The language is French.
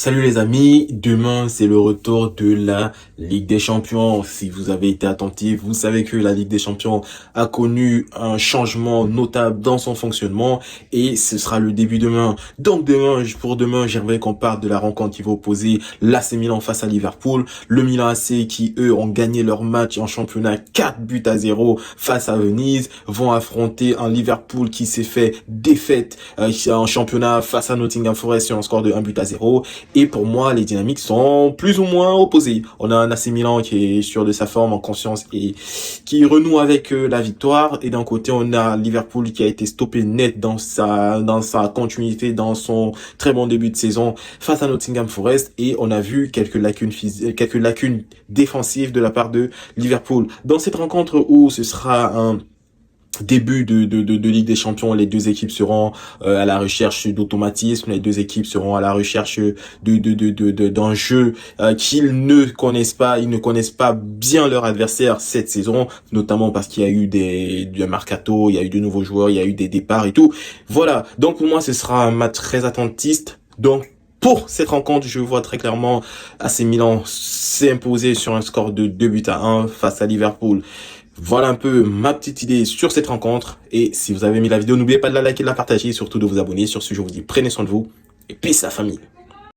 Salut les amis, demain c'est le retour de la Ligue des Champions. Si vous avez été attentif, vous savez que la Ligue des Champions a connu un changement notable dans son fonctionnement et ce sera le début demain. Donc pour demain, j'aimerais qu'on parle de la rencontre qui va opposer l'AC Milan face à Liverpool. Le Milan AC qui eux ont gagné leur match en championnat 4-0 face à Venise vont affronter un Liverpool qui s'est fait défaite en championnat face à Nottingham Forest sur un score de 1-0. Et pour moi, les dynamiques sont plus ou moins opposées. On a un AC Milan qui est sûr de sa forme, en conscience et qui renoue avec la victoire. Et d'un côté, on a Liverpool qui a été stoppé net dans sa continuité, dans son très bon début de saison face à Nottingham Forest. Et on a vu quelques lacunes défensives de la part de Liverpool. Dans cette rencontre où ce sera un début de Ligue des Champions, les deux équipes seront à la recherche d'automatisme, les deux équipes seront à la recherche d'un jeu qu'ils ne connaissent pas, ils ne connaissent pas bien leur adversaire cette saison, notamment parce qu'il y a eu du mercato, il y a eu de nouveaux joueurs, il y a eu des départs et tout. Voilà, donc pour moi ce sera un match très attentiste. Donc pour cette rencontre, je vois très clairement AC Milan s'imposer sur un score de 2-1 face à Liverpool. Voilà un peu ma petite idée sur cette rencontre. Et si vous avez aimé la vidéo, n'oubliez pas de la liker, de la partager et surtout de vous abonner. Sur ce, je vous dis prenez soin de vous et peace la famille.